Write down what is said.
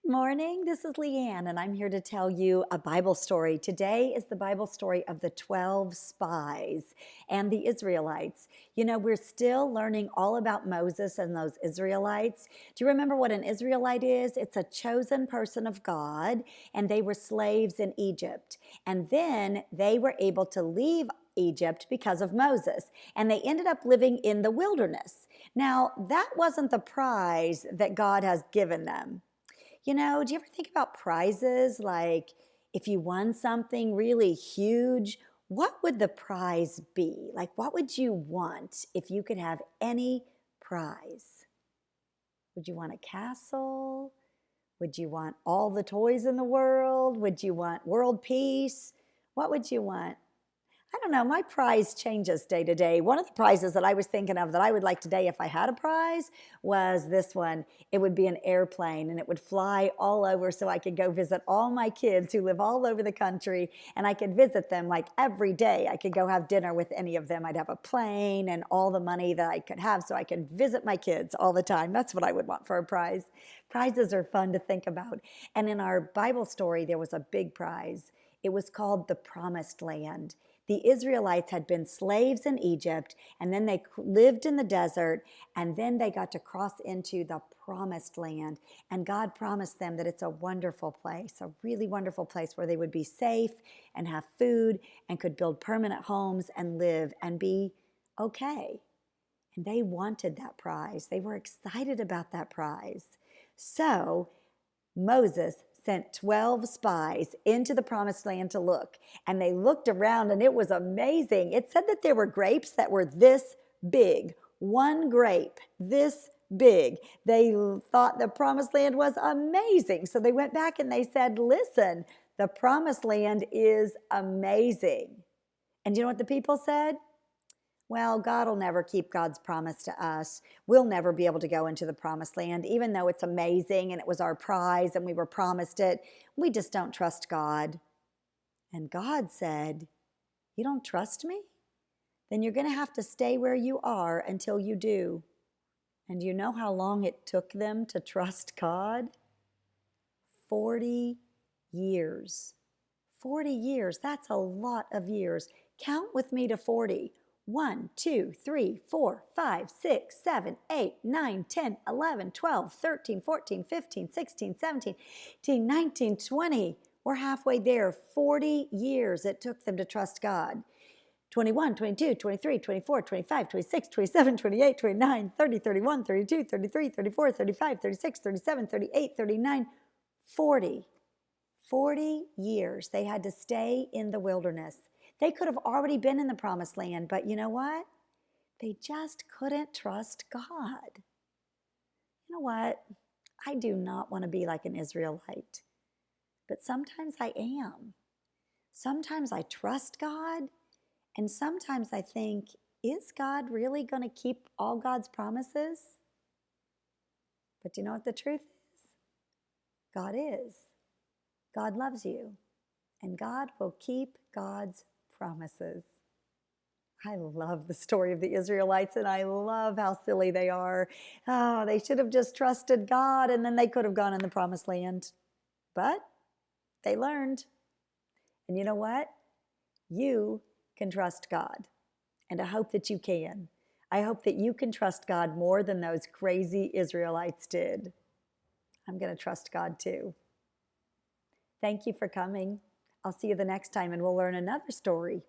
Morning, this is Leanne, and I'm here to tell you a Bible story. Today is the Bible story of the 12 spies and the Israelites. You know, we're still learning all about Moses and those Israelites. Do you remember what an Israelite is? It's a chosen person of God, and they were slaves in Egypt. And then they were able to leave Egypt because of Moses, and they ended up living in the wilderness. Now, that wasn't the prize that God has given them. You know, do you ever think about prizes? Like if you won something really huge, what would the prize be? Like, what would you want if you could have any prize? Would you want a castle? Would you want all the toys in the world? Would you want world peace? What would you want? I don't know. My prize changes day to day. One of the prizes that I was thinking of that I would like today if I had a prize was this one. It would be an airplane and it would fly all over so I could go visit all my kids who live all over the country and I could visit them like every day. I could go have dinner with any of them. I'd have a plane and all the money that I could have so I could visit my kids all the time. That's what I would want for a prize. Prizes are fun to think about. And in our Bible story, there was a big prize. It was called the Promised Land. The Israelites had been slaves in Egypt, and then they lived in the desert, and then they got to cross into the Promised Land. And God promised them that it's a wonderful place, a really wonderful place where they would be safe and have food and could build permanent homes and live and be okay. And they wanted that prize. They were excited about that prize. So Moses sent 12 spies into the promised land to look, and they looked around and it was amazing. It said that there were grapes that were this big, one grape this big. They thought the promised land was amazing. So they went back and they said, listen, the promised land is amazing. And you know what the people said? Well, God will never keep God's promise to us. We'll never be able to go into the promised land, even though it's amazing and it was our prize and we were promised it. We just don't trust God. And God said, you don't trust me? Then you're going to have to stay where you are until you do. And you know how long it took them to trust God? 40 years. 40 years, that's a lot of years. Count with me to 40. 1, 2, 3, 4, 5, 6, 7, 8, 9, 10, 11, 12, 13, 14, 15, 16, 17, 18, 19, 20. We're halfway there. 40 years it took them to trust God. 21, 22, 23, 24, 25, 26, 27, 28, 29, 30, 31, 32, 33, 34, 35, 36, 37, 38, 39, 40. 40 years they had to stay in the wilderness. They could have already been in the promised land, but you know what? They just couldn't trust God. You know what? I do not want to be like an Israelite, but sometimes I am. Sometimes I trust God, and sometimes I think, is God really going to keep all God's promises? But you know what the truth is? God is. God loves you, and God will keep God's promises. I love the story of the Israelites, and I love how silly they are. Oh, they should have just trusted God, and then they could have gone in the promised land. But they learned. And you know what? You can trust God, and I hope that you can. I hope that you can trust God more than those crazy Israelites did. I'm going to trust God too. Thank you for coming. I'll see you the next time and we'll learn another story